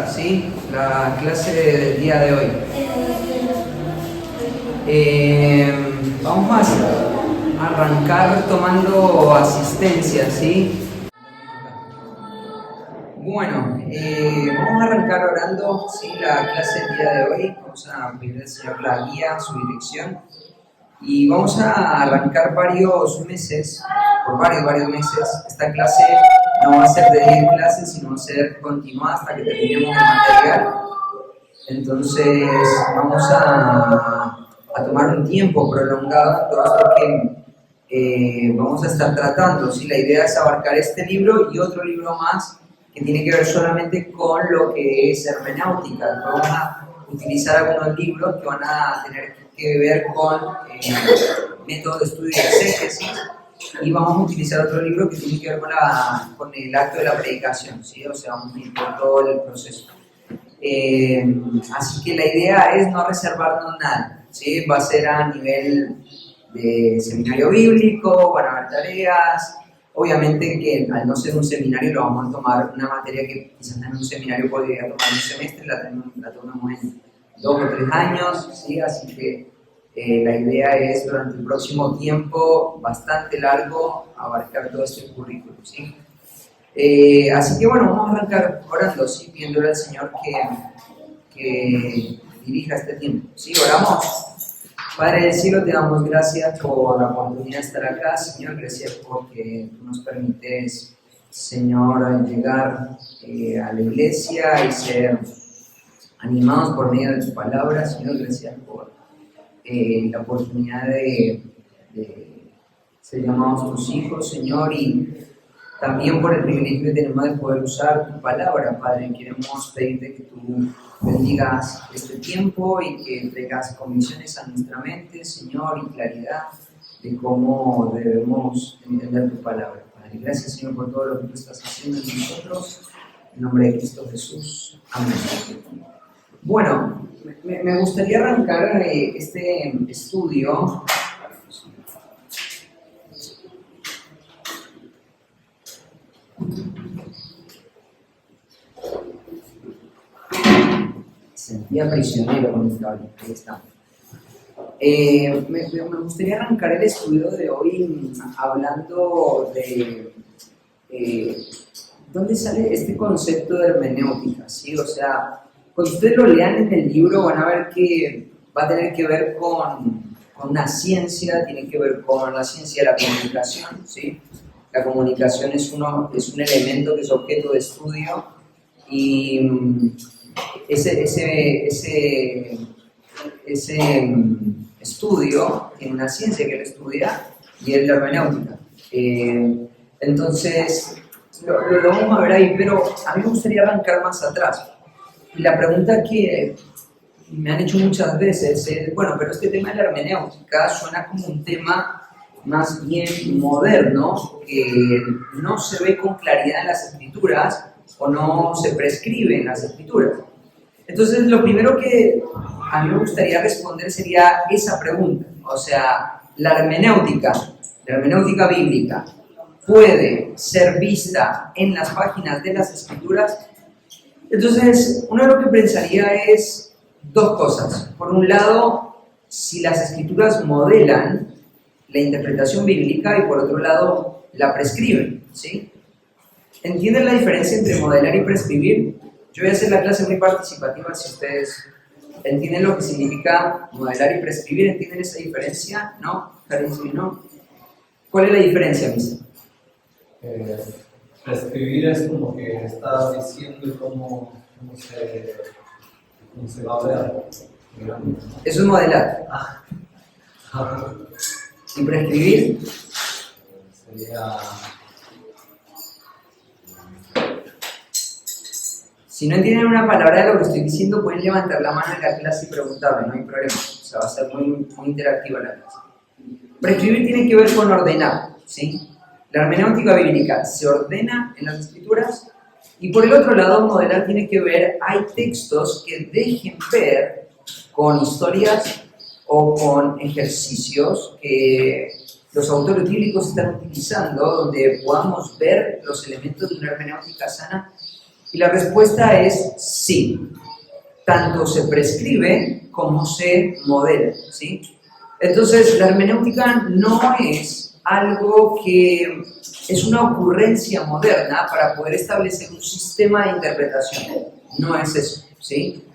arrancar, ¿sí? La clase del día de hoy. Vamos a arrancar tomando asistencia, ¿sí? Bueno, vamos a arrancar orando, ¿sí? La clase del día de hoy. Vamos a pedir al Señor la guía, su dirección. Y vamos a arrancar varios meses, por varios meses. Esta clase no va a ser de 10 clases, sino va a ser continuada hasta que terminemos el material. Entonces vamos a tomar un tiempo prolongado en todo esto que vamos a estar tratando, ¿sí? La idea es abarcar este libro y otro libro más que tiene que ver solamente con lo que es hermenéutica. Vamos a utilizar algunos libros que van a tener que ver con métodos de estudio y exégesis, y vamos a utilizar otro libro que tiene que ver con el acto de la predicación, ¿sí? O sea, vamos a ir por todo el proceso. Así que la idea es no reservarnos nada, ¿sí? Va a ser a nivel de seminario bíblico, van a haber tareas. Obviamente que al no ser un seminario lo vamos a tomar una materia que quizás en un seminario podría tomar un semestre, la tomamos en 2 o 3 años, ¿sí? Así que la idea es durante el próximo tiempo bastante largo abarcar todo este currículum, ¿sí? Así que bueno, vamos a arrancar orando, ¿sí? Pidiéndole al Señor que dirija este tiempo, ¿sí? Oramos. Padre del cielo, te damos gracias por la oportunidad de estar acá, Señor. Gracias porque tú nos permites, Señor, llegar a la iglesia y ser animados por medio de tu palabra. Señor, gracias por la oportunidad de ser llamados tus hijos, Señor, y también por el privilegio que tenemos de poder usar tu palabra, Padre. Queremos pedirte que tú bendigas este tiempo y que traigas convicciones a nuestra mente, Señor, y claridad de cómo debemos entender tu palabra, Padre. Gracias, Señor, por todo lo que tú estás haciendo en nosotros. En nombre de Cristo Jesús. Amén. Bueno, me gustaría arrancar este estudio. Sentía prisionero con esta hora. Ahí está. Me gustaría arrancar el estudio de hoy hablando de dónde sale este concepto de hermenéutica, ¿sí? O sea, cuando ustedes lo lean en el libro van a ver que va a tener que ver con una ciencia, tiene que ver con la ciencia de la comunicación, ¿sí? La comunicación es un elemento que es objeto de estudio, y ese estudio tiene una ciencia que lo estudia y es la hermenéutica. Entonces, lo vamos a ver ahí, pero a mí me gustaría arrancar más atrás. Y la pregunta que me han hecho muchas veces es, bueno, pero este tema de la hermenéutica suena como un tema más bien moderno, que no se ve con claridad en las escrituras o no se prescribe en las escrituras. Entonces, lo primero que a mí me gustaría responder sería esa pregunta. O sea, la hermenéutica bíblica, ¿puede ser vista en las páginas de las escrituras? Entonces, uno de lo que pensaría es dos cosas. Por un lado, si las escrituras modelan la interpretación bíblica, y por otro lado, la prescriben, ¿sí? ¿Entienden la diferencia entre modelar y prescribir? Yo voy a hacer la clase muy participativa. Si ustedes entienden lo que significa modelar y prescribir, ¿entienden esa diferencia? ¿No? ¿No? ¿Cuál es la diferencia, Misa? Prescribir es como que está diciendo cómo se va a ver. Eso es modelar. ¿Y prescribir? Sería... Si no entienden una palabra de lo que estoy diciendo, pueden levantar la mano en la clase y preguntarme, no hay problema. O sea, va a ser muy interactiva la clase. Prescribir tiene que ver con ordenar, ¿sí? La hermenéutica bíblica se ordena en las escrituras, y por el otro lado, modelar tiene que ver, hay textos que dejen ver con historias o con ejercicios que los autores bíblicos están utilizando, donde podamos ver los elementos de una hermenéutica sana Y la respuesta es sí. Tanto se prescribe como se modela, ¿sí? Entonces, la hermenéutica no es algo que es una ocurrencia moderna para poder establecer un sistema de interpretación. No es eso, ¿sí?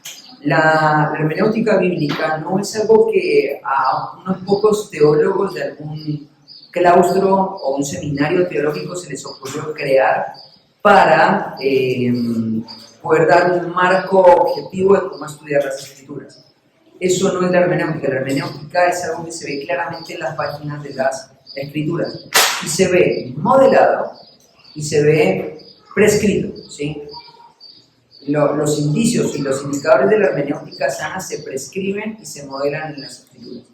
La hermenéutica bíblica no es algo que a unos pocos teólogos de algún claustro o un seminario teológico se les ocurrió crear para poder dar un marco objetivo de cómo estudiar las escrituras. Eso no es la hermenéutica. La hermenéutica es algo que se ve claramente en las páginas de las escrituras y se ve modelado y se ve prescrito, ¿sí? Los indicios y los indicadores de la hermenéutica sana se prescriben y se modelan en las escrituras.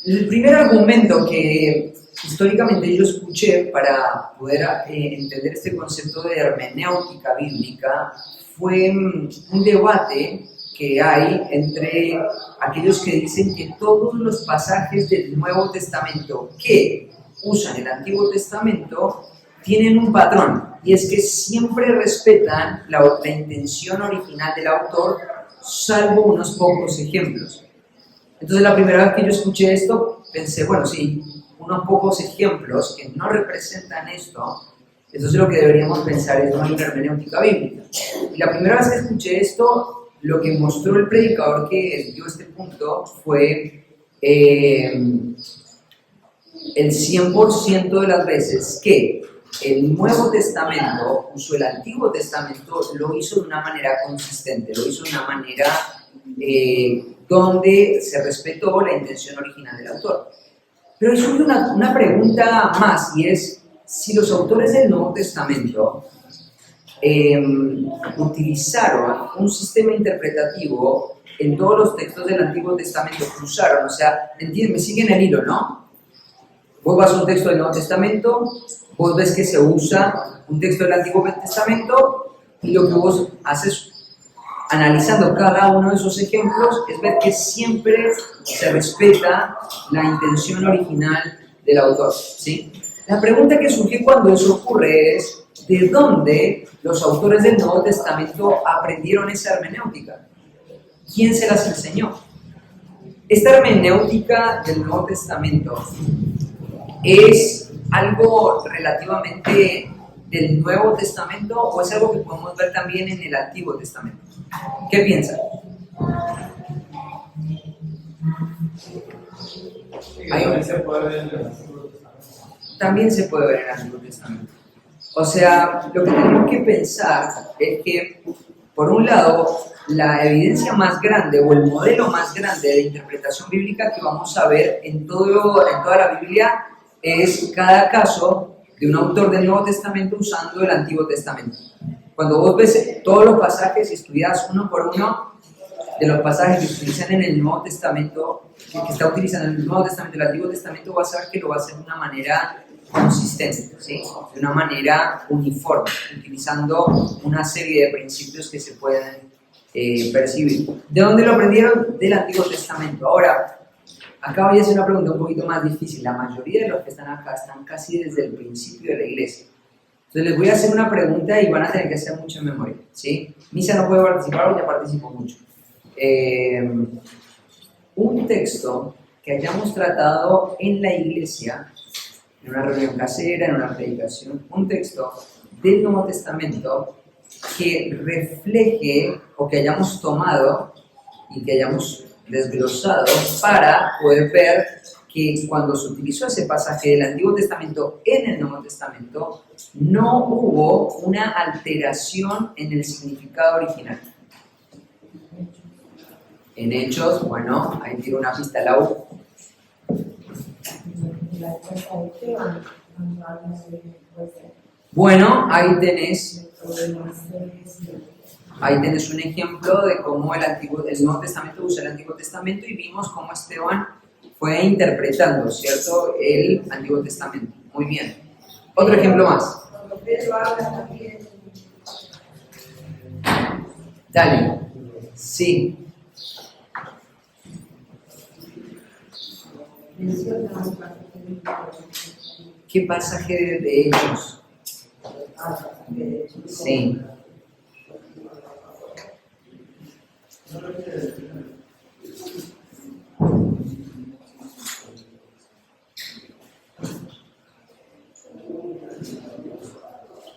El primer argumento que históricamente yo escuché para poder entender este concepto de hermenéutica bíblica fue un debate que hay entre aquellos que dicen que todos los pasajes del Nuevo Testamento que usan el Antiguo Testamento tienen un patrón, y es que siempre respetan la intención original del autor, salvo unos pocos ejemplos. Entonces, la primera vez que yo escuché esto, pensé, bueno, sí, unos pocos ejemplos que no representan esto, entonces lo que deberíamos pensar es una hermenéutica bíblica. Y la primera vez que escuché esto, lo que mostró el predicador que dio este punto fue el 100% de las veces que el Nuevo Testamento usó el Antiguo Testamento, lo hizo de una manera consistente, lo hizo de una manera donde se respetó la intención original del autor. Pero hay una pregunta más, y es si los autores del Nuevo Testamento utilizaron un sistema interpretativo en todos los textos del Antiguo Testamento que usaron, o sea, me siguen el hilo, ¿no? Vos vas a un texto del Nuevo Testamento, vos ves que se usa un texto del Antiguo Testamento, y lo que vos haces analizando cada uno de esos ejemplos es ver que siempre se respeta la intención original del autor, ¿sí? La pregunta que surge cuando eso ocurre es ¿de dónde los autores del Nuevo Testamento aprendieron esa hermenéutica? ¿Quién se las enseñó? Esta hermenéutica del Nuevo Testamento ¿es algo relativamente del Nuevo Testamento o es algo que podemos ver también en el Antiguo Testamento? ¿Qué piensan? También se puede ver en el Antiguo Testamento. También se puede ver en el Antiguo Testamento. O sea, lo que tenemos que pensar es que, por un lado, la evidencia más grande o el modelo más grande de interpretación bíblica que vamos a ver en toda la Biblia es cada caso de un autor del Nuevo Testamento usando el Antiguo Testamento. Cuando vos ves todos los pasajes y estudias uno por uno de los pasajes que se utilizan en el Nuevo Testamento, que está utilizando el Nuevo Testamento y el Antiguo Testamento, vas a ver que lo va a hacer de una manera consistente, ¿sí? De una manera uniforme, utilizando una serie de principios que se pueden percibir. ¿De dónde lo aprendieron? Del Antiguo Testamento. Ahora, acá voy a hacer una pregunta un poquito más difícil. La mayoría de los que están acá están casi desde el principio de la iglesia. Entonces les voy a hacer una pregunta y van a tener que hacer mucho en memoria, ¿sí? Misa no puede participar porque ya participo mucho. Un texto que hayamos tratado en la iglesia, en una reunión casera, en una predicación, un texto del Nuevo Testamento que refleje o que hayamos tomado y que hayamos desglosado para poder ver que cuando se utilizó ese pasaje del Antiguo Testamento en el Nuevo Testamento no hubo una alteración en el significado original. En Hechos, bueno, ahí tiro una pista, Lau. Bueno, ahí tenés un ejemplo de cómo el Nuevo Testamento usa el Antiguo Testamento y vimos cómo Esteban fue interpretando, ¿cierto?, el Antiguo Testamento. Muy bien. Otro ejemplo más. Dale. Sí. ¿Qué pasaje de Hechos? Sí.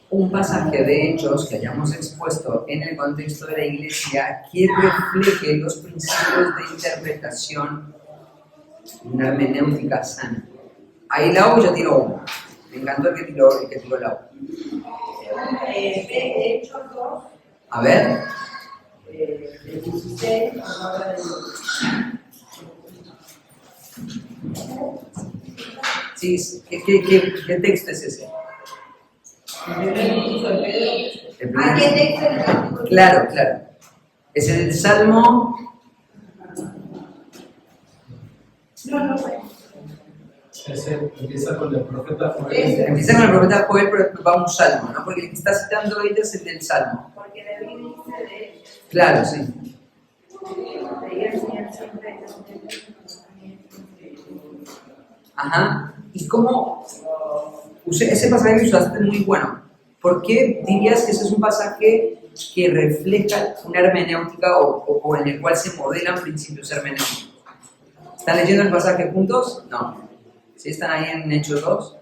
Un pasaje de Hechos que hayamos expuesto en el contexto de la iglesia que refleje los principios de interpretación, una hermenéutica sana. Ahí Lau yo tiro uno. Me encantó el que tiró Lau. Hechos 2, A ver. el 16, habla de Sí, ¿qué texto es ese? el discurso de Pedro. El primer- ¿Qué texto es el artículo? Claro, claro. Es el Salmo. No. Ese empieza con el profeta Joel. Ese. Empieza con el profeta Joel, pero va un salmo, ¿no? Porque el que está citando ella es el del Salmo. Porque David dice de él. Claro, sí. Debería enseñar siempre. Ajá. ¿Y cómo? Ese pasaje que usaste es muy bueno. ¿Por qué dirías que ese es un pasaje que refleja una hermenéutica o en el cual se modelan principios hermenéuticos? ¿Están leyendo el pasaje juntos? No. ¿Sí están ahí en Hechos 2?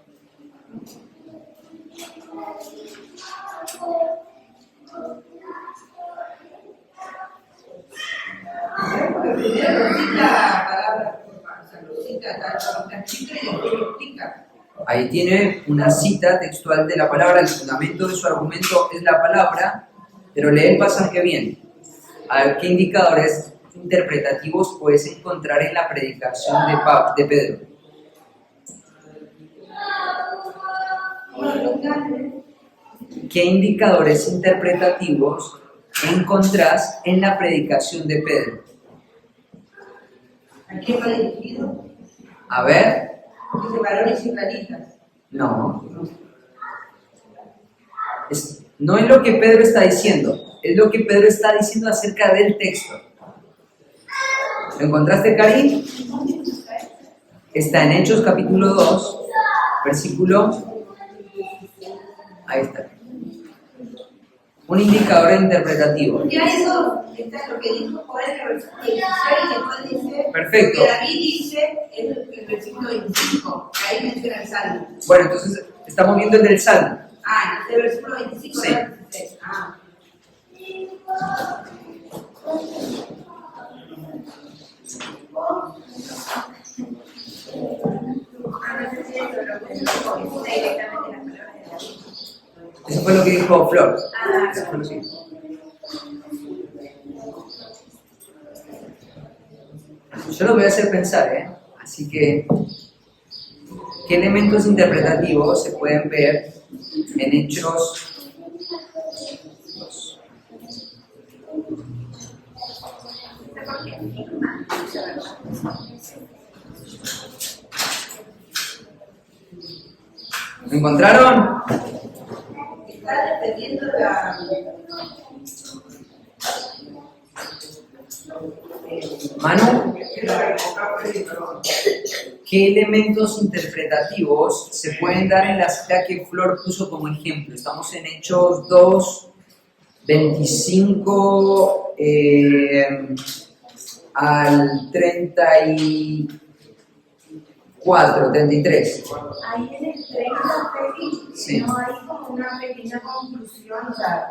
Porque primero lo cita palabras por palabras, lo cita está escrito y después lo explica. Ahí tiene una cita textual de la palabra, el fundamento de su argumento es la palabra, pero lee el pasaje bien. A ver qué indicadores interpretativos puedes encontrar en la predicación de Pedro. ¿Qué indicadores interpretativos encontrás en la predicación de Pedro? ¿A quién va dirigido? A ver, Dice varones israelitas. no. No es lo que Pedro está diciendo, es lo que Pedro está diciendo acerca del texto. ¿Lo encontraste, Cari? Está en Hechos capítulo 2, versículo... Ahí está. Un indicador interpretativo. Ya eso está lo que dijo Joel en el versículo 16 y después dice. Perfecto. Lo que David dice en el versículo 25. Ahí menciona el salmo. Bueno, entonces estamos viendo el del Salmo. Ah, en el versículo 25 Sí. al 26. Ah. Eso fue lo que dijo Flor. Ah, Eso fue lo que dijo. Yo lo voy a hacer pensar, ¿eh? Así que, ¿qué elementos interpretativos se pueden ver en Hechos 2? ¿Lo encontraron? está defendiendo la. Manu, ¿qué elementos interpretativos se pueden dar en la cita que Flor puso como ejemplo? Estamos en Hechos 2, 25 al 34, 33. Ahí en el 30, Sí. no hay como una pequeña conclusión, o sea,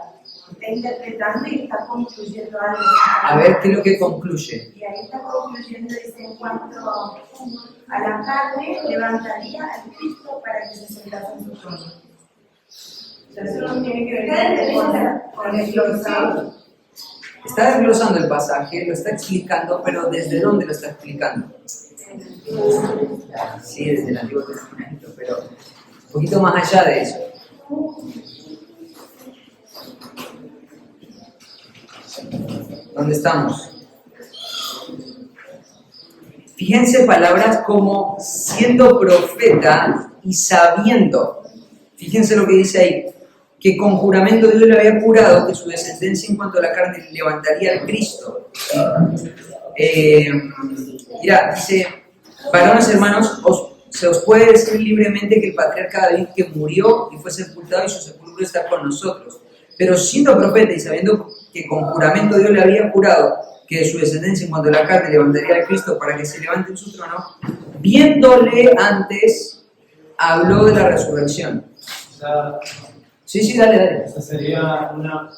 está interpretando y está concluyendo algo. A ver qué es lo que concluye. Y ahí está concluyendo, dice, en cuanto a la carne, levantaría al Cristo para que se sentase en su trono. O sea, eso no tiene que ver con el glosado. Está desglosando el pasaje, lo está explicando, pero ¿desde dónde lo está explicando? Sí, desde el Antiguo Testamento, pero un poquito más allá de eso. ¿Dónde estamos? Fíjense palabras como siendo profeta y sabiendo. Fíjense lo que dice ahí. Que con juramento Dios le había jurado que su descendencia en cuanto a la carne levantaría al Cristo. Mira, dice, varones hermanos, os se os puede decir libremente que el patriarca David que murió y fue sepultado y su sepulcro está con nosotros. Pero siendo profeta y sabiendo que con juramento Dios le había jurado que de su descendencia en cuanto a la carne levantaría a Cristo para que se levante en su trono, viéndole antes, habló de la resurrección. O sea, Sí, dale. esa sería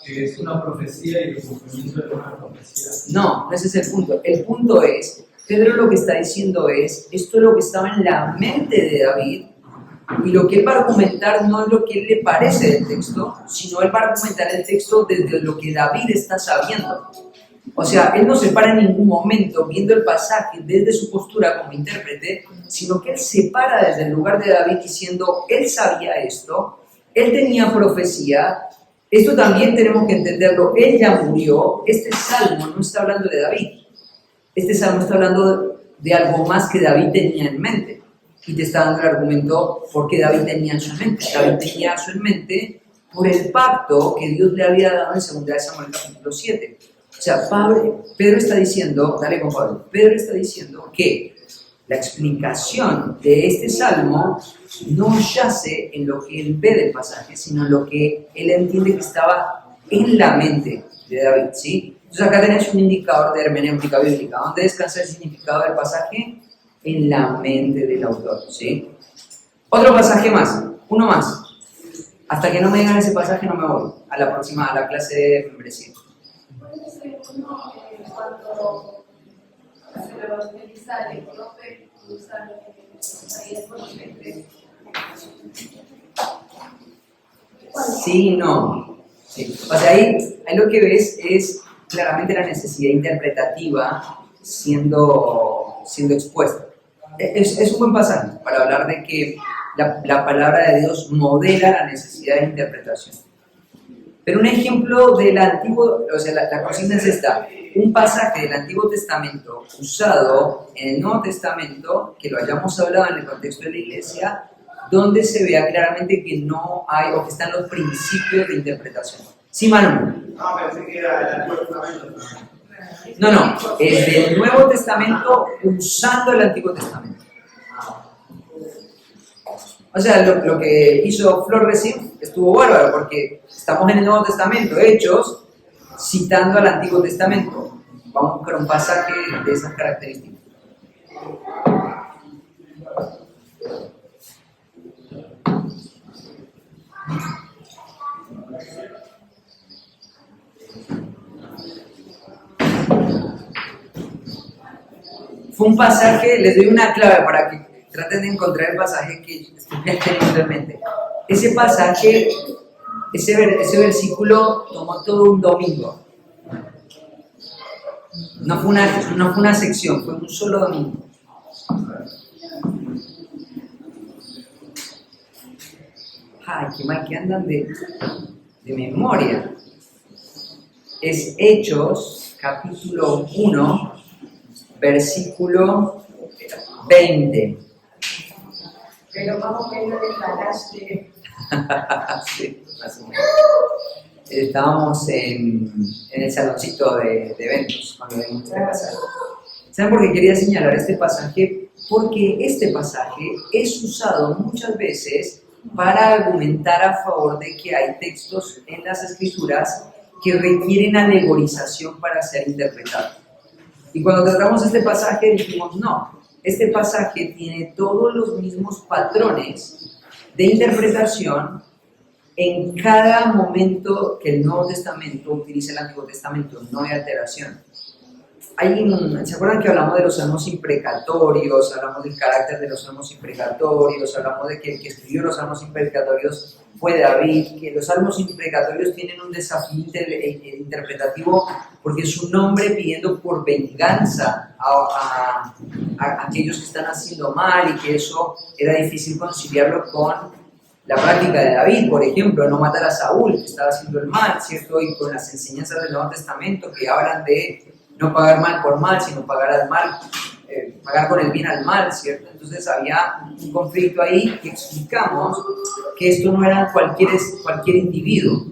que es una profecía y el cumplimiento de una profecía. No, ese es el punto. El punto es, Pedro lo que está diciendo es, esto es lo que estaba en la mente de David, y lo que él va a argumentar no es lo que él le parece del texto, sino él va a argumentar el texto desde lo que David está sabiendo. O sea, él no se para en ningún momento viendo el pasaje desde su postura como intérprete, sino que él se para desde el lugar de David diciendo, él sabía esto, él tenía profecía, esto también tenemos que entenderlo, él ya murió, este salmo no está hablando de David, este salmo está hablando de algo más que David tenía en mente, y te está dando el argumento por qué David tenía eso en mente. David tenía eso en mente por el pacto que Dios le había dado en 2 de Samuel capítulo 7. O sea, Pedro está diciendo, dale con Pablo, Pedro está diciendo que la explicación de este salmo no yace en lo que él ve del pasaje, sino en lo que él entiende que estaba en la mente de David, ¿sí? Entonces acá tenés un indicador de hermenéutica bíblica. ¿Dónde descansa el significado del pasaje? En la mente del autor, ¿sí? Otro pasaje más, uno más. Hasta que no me digan ese pasaje no me voy a la clase de membresía. Puede ser uno cuando se le evangeliza el profe, usan ahí es por Sí, no. Sí. O sea, ahí lo que ves es claramente la necesidad interpretativa siendo expuesta. Es un buen pasaje para hablar de que la palabra de Dios modela la necesidad de interpretación. Pero un ejemplo del Antiguo, o sea, la cocina es esta, un pasaje del Antiguo Testamento usado en el Nuevo Testamento, que lo hayamos hablado en el contexto de la iglesia, donde se vea claramente que no hay, o que están los principios de interpretación. ¿Sí, Manu? No, pensé que era el Antiguo Testamento. No, es del Nuevo Testamento usando el Antiguo Testamento. O sea, lo que hizo Flor recién estuvo bárbaro, porque estamos en el Nuevo Testamento, Hechos, citando al Antiguo Testamento. Vamos a buscar un pasaje de esas características. Fue un pasaje, les doy una clave para que traten de encontrar el pasaje que estoy teniendo en mente. Ese pasaje, ese versículo tomó todo un domingo. No fue una sección, fue un solo domingo. Ay, qué mal que andan de memoria. Es Hechos, capítulo 1, versículo 20. Pero vamos viendo el flash. Sí, más o menos. Estábamos en el saloncito de eventos cuando vimos este pasaje. ¿Saben por qué quería señalar este pasaje? Porque este pasaje es usado muchas veces para argumentar a favor de que hay textos en las Escrituras que requieren alegorización para ser interpretados. Y cuando tratamos este pasaje dijimos, no, este pasaje tiene todos los mismos patrones de interpretación en cada momento que el Nuevo Testamento utiliza el Antiguo Testamento, no hay alteración. ¿Se acuerdan que hablamos de los salmos imprecatorios? Hablamos del carácter de los salmos imprecatorios, hablamos de que el que escribió los salmos imprecatorios fue David, que los salmos imprecatorios tienen un desafío interpretativo porque es un hombre pidiendo por venganza a aquellos que están haciendo mal, y que eso era difícil conciliarlo con la práctica de David, por ejemplo, no matar a Saúl, que estaba haciendo el mal, ¿cierto? Y con las enseñanzas del Nuevo Testamento que hablan de no pagar mal por mal, sino pagar con el bien al mal, ¿cierto? Entonces había un conflicto ahí que explicamos que esto no era cualquier individuo.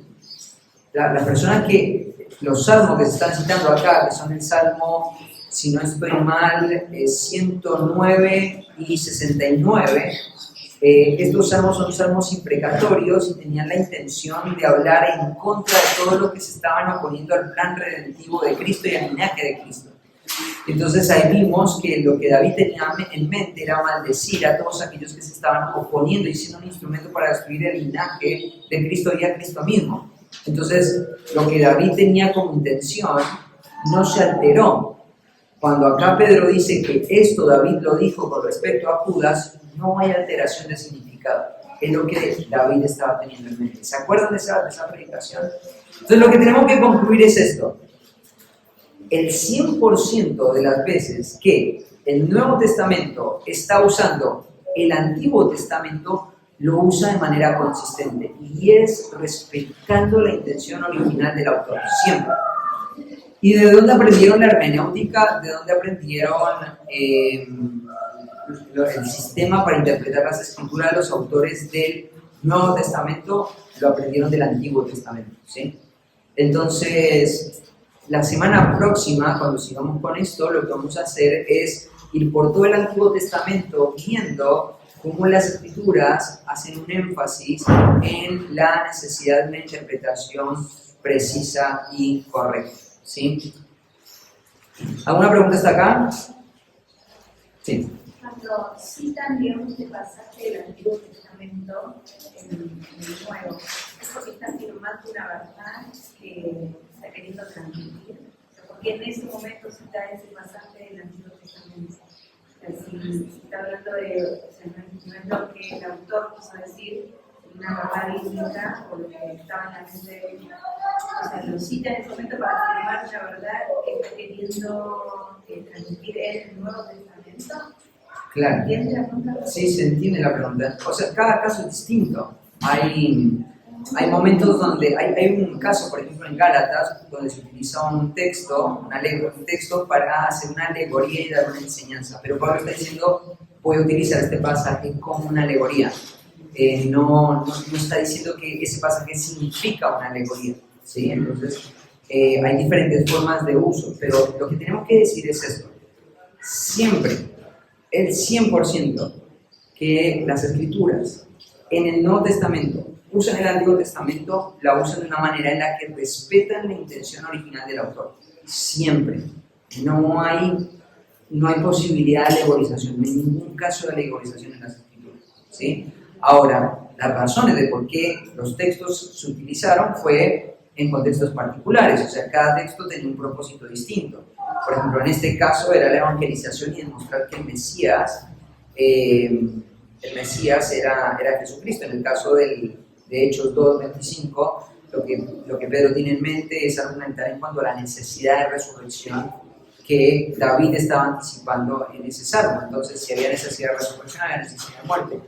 La persona que, los salmos que se están citando acá, que son el Salmo si no estoy mal, 109 y 69. Estos salmos son salmos imprecatorios y tenían la intención de hablar en contra de todo lo que se estaban oponiendo al plan redentivo de Cristo y al linaje de Cristo. Entonces ahí vimos que lo que David tenía en mente era maldecir a todos aquellos que se estaban oponiendo y siendo un instrumento para destruir el linaje de Cristo y a Cristo mismo. Entonces lo que David tenía como intención no se alteró. Cuando acá Pedro dice que esto David lo dijo con respecto a Judas, no hay alteración de significado. Es lo que David estaba teniendo en mente. ¿Se acuerdan de esa predicación? Entonces lo que tenemos que concluir es esto. El 100% de las veces que el Nuevo Testamento está usando el Antiguo Testamento, lo usa de manera consistente y es respetando la intención original del autor, siempre. ¿Y de dónde aprendieron la hermenéutica? ¿De dónde aprendieron el sistema para interpretar las escrituras de los autores del Nuevo Testamento? Lo aprendieron del Antiguo Testamento, ¿sí? Entonces, la semana próxima, cuando sigamos con esto, lo que vamos a hacer es ir por todo el Antiguo Testamento viendo cómo las escrituras hacen un énfasis en la necesidad de una interpretación precisa y correcta, ¿sí? ¿Alguna pregunta hasta acá? Sí. Cuando citan, digamos, este pasaje del Antiguo Testamento en el Nuevo, es porque está afirmando una verdad que está queriendo transmitir. O sea, porque en ese momento cita ese pasaje del Antiguo Testamento. O sea, si está hablando de, o sea, no es lo que el autor quiso decir, una verdad bíblica o lo que estaba en la mente de él. O sea, lo cita en ese momento para afirmar una verdad que está queriendo transmitir en el Nuevo Testamento. Claro. ¿Entiendes la pregunta? Sí, se entiende la pregunta. O sea, cada caso es distinto. Hay momentos donde, hay un caso, por ejemplo, en Gálatas, donde se utiliza un texto para hacer una alegoría y dar una enseñanza. Pero Pablo está diciendo, voy a utilizar este pasaje como una alegoría. No está diciendo que ese pasaje significa una alegoría, ¿sí? Entonces, hay diferentes formas de uso, pero lo que tenemos que decir es esto. Siempre, el 100% que las escrituras en el Nuevo Testamento usan el Antiguo Testamento, la usan de una manera en la que respetan la intención original del autor. Siempre. No hay posibilidad de alegorización, no hay ningún caso de alegorización en las escrituras, ¿sí? Ahora, las razones de por qué los textos se utilizaron fue en contextos particulares, o sea, cada texto tenía un propósito distinto. Por ejemplo, en este caso era la evangelización y demostrar que el Mesías era Jesucristo. En el caso de Hechos 2:25, lo que Pedro tiene en mente es argumentar en cuanto a la necesidad de resurrección que David estaba anticipando en ese salmo. Entonces, si había necesidad de resurrección, había necesidad de muerte.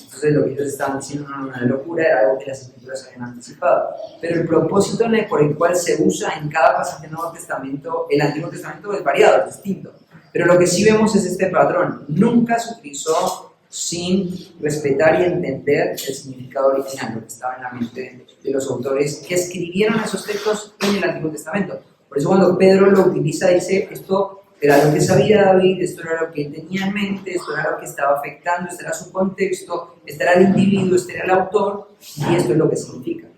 Entonces, lo que ellos estaban diciendo no era una locura, era algo que las escrituras habían anticipado. Pero el propósito por el cual se usa en cada pasaje del Nuevo Testamento, el Antiguo Testamento es variado, es distinto. Pero lo que sí vemos es este patrón. Nunca se utilizó sin respetar y entender el significado original, lo que estaba en la mente de los autores que escribieron esos textos en el Antiguo Testamento. Por eso cuando Pedro lo utiliza, dice, esto era lo que sabía David, esto era lo que él tenía en mente, esto era lo que estaba afectando, este era su contexto, este era el individuo, este era el autor, y esto es lo que significa.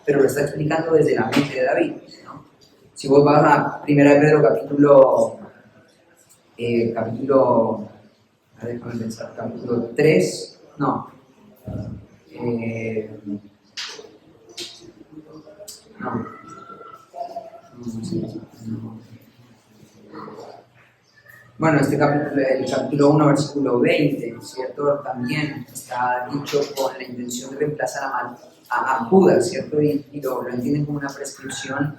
Pero lo está explicando desde la mente de David, ¿no? Si vos vas a 1 Pedro capítulo 3, Bueno, el capítulo 1, versículo 20, ¿cierto? También está dicho con la intención de reemplazar a Judas, ¿cierto? Y lo entienden como una prescripción,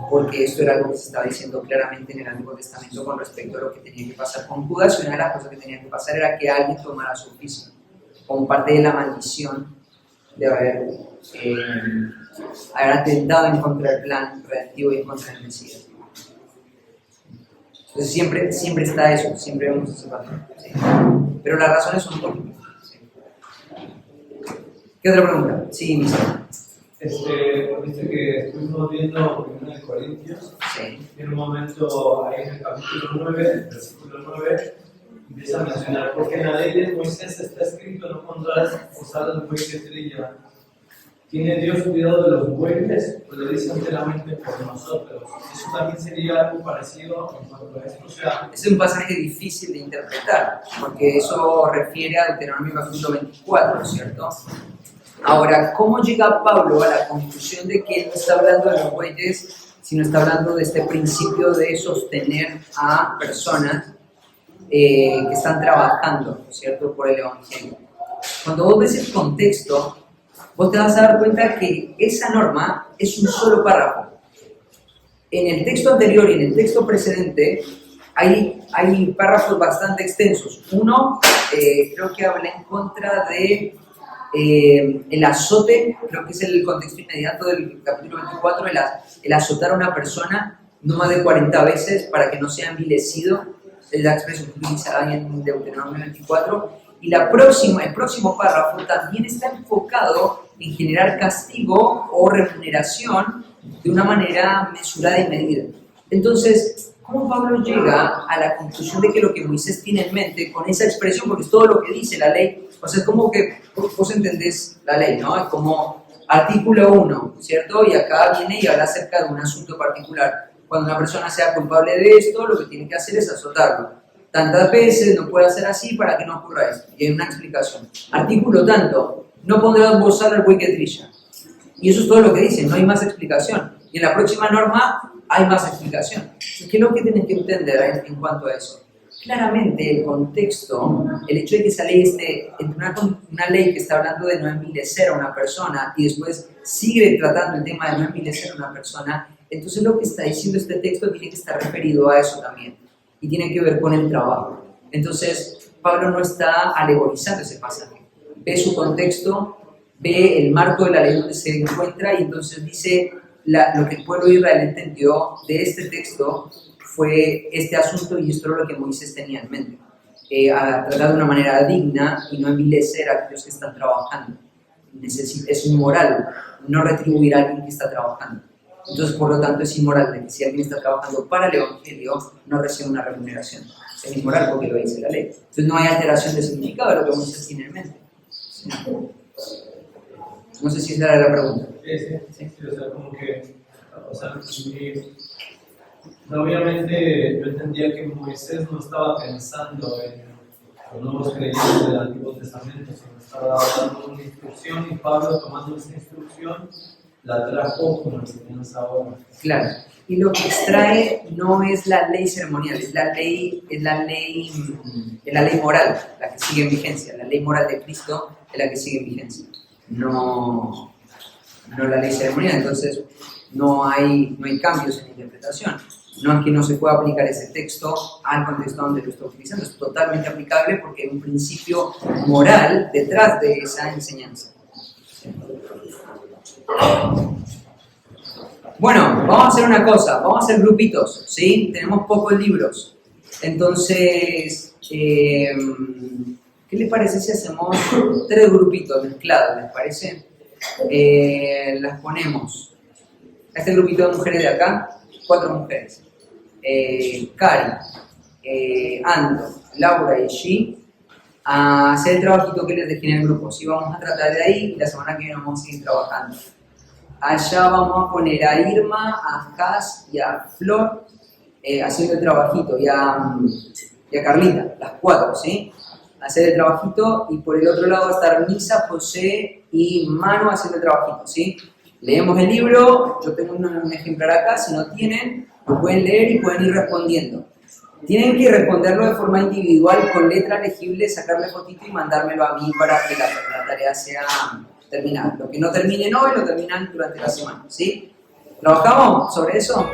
porque esto era algo que se estaba diciendo claramente en el Antiguo Testamento con respecto a lo que tenía que pasar con Judas, y una de las cosas que tenía que pasar era que alguien tomara su oficio, como parte de la maldición de haber atentado en contra del plan redentivo y en contra del Mesías. Entonces siempre está eso, siempre vemos ese patrón, ¿sí? Pero las razones son múltiples, ¿sí? ¿Qué otra pregunta? Sí, Misa. Viste que estuvimos viendo 1 Corintios, Sí. y en un momento ahí en el capítulo 9, versículo 9, empieza a mencionar, porque en la ley de Moisés está escrito, no pondrás posar al buey que trilla. ¿Tiene Dios cuidado de los bueyes? Pues lo dice enteramente por nosotros. Eso también sería algo parecido en cuanto a esto. O sea, Es un pasaje difícil de interpretar, porque eso refiere a Deuteronomio capítulo 24, ¿cierto? Ahora, ¿cómo llega Pablo a la conclusión de que él no está hablando de los bueyes, sino está hablando de este principio de sostener a personas que están trabajando, ¿cierto?, por el Evangelio? Cuando vos ves el contexto, vos te vas a dar cuenta que esa norma es un solo párrafo. En el texto anterior y en el texto precedente hay párrafos bastante extensos. Uno, creo que habla en contra de el azote, creo que es el contexto inmediato del capítulo 24, el azotar a una persona no más de 40 veces para que no sea envilecido, es la expresión que utiliza ahí en Deuteronomio 24. Y el próximo párrafo también está enfocado en generar castigo o remuneración de una manera mesurada y medida. Entonces, ¿cómo Pablo llega a la conclusión de que lo que Moisés tiene en mente con esa expresión, porque es todo lo que dice la ley? O sea, es como que vos entendés la ley, ¿no? Es como artículo 1, ¿cierto? Y acá viene y habla acerca de un asunto particular. Cuando una persona sea culpable de esto, lo que tiene que hacer es azotarlo. Tantas veces no puede hacer así para que no ocurra esto. Y hay una explicación. Artículo tanto, no pondrás bozal al buey que trilla. Y eso es todo lo que dice, no hay más explicación. Y en la próxima norma hay más explicación. ¿Qué es lo que tienes que entender en cuanto a eso? Claramente el contexto, el hecho de que esa ley esté entre una ley que está hablando de no envilecer a una persona y después sigue tratando el tema de no envilecer a una persona, entonces lo que está diciendo este texto tiene que estar referido a eso también y tiene que ver con el trabajo. Entonces Pablo no está alegorizando ese pasaje, ve su contexto, ve el marco de la ley donde se encuentra y entonces dice lo que el pueblo de Israel entendió de este texto fue este asunto y esto es lo que Moisés tenía en mente, a tratar de una manera digna y no envilecer a aquellos que están trabajando. Es inmoral no retribuir a alguien que está trabajando. Entonces, por lo tanto, es inmoral de que si alguien está trabajando para el Evangelio, no recibe una remuneración. Es inmoral porque lo dice la ley. Entonces, no hay alteración de significado de lo que Moisés tiene en mente. ¿Sí? No sé si esa era la pregunta. Sí, o sea, como que, o sea, obviamente yo entendía que Moisés no estaba pensando en los nuevos creyentes del Antiguo Testamento, sino estaba dando una instrucción y Pablo tomando esa instrucción la trajo como enseñanza ahora. Claro. Y lo que extrae no es la ley ceremonial, es la ley moral, la que sigue en vigencia. La ley moral de Cristo es la que sigue en vigencia. No la ley ceremonial. Entonces no hay cambios en la interpretación. No es que no se pueda aplicar ese texto al contexto donde lo está utilizando. Es totalmente aplicable porque hay un principio moral detrás de esa enseñanza. Bueno, vamos a hacer una cosa, vamos a hacer grupitos, ¿sí? Tenemos pocos libros. Entonces, ¿qué les parece si hacemos 3 grupitos mezclados? ¿Les parece? Las ponemos. A este grupito de mujeres de acá, 4 mujeres. Cari, Ando, Laura y G, a hacer el trabajito que les dejé en el grupo. Sí, vamos a tratar de ahí y la semana que viene vamos a seguir trabajando. Allá vamos a poner a Irma, a Cas y a Flor haciendo el trabajito y a Carlita, las 4, ¿sí? Hacer el trabajito y por el otro lado va a estar Misa, José y Manu haciendo el trabajito, ¿sí? Leemos el libro, yo tengo un ejemplar acá, si no tienen, lo pueden leer y pueden ir respondiendo. Tienen que responderlo de forma individual, con letra legible, sacarle fotito y mandármelo a mí para que la tarea sea terminada. Lo que no terminen hoy, lo terminan durante la semana, ¿sí? ¿Trabajamos sobre eso?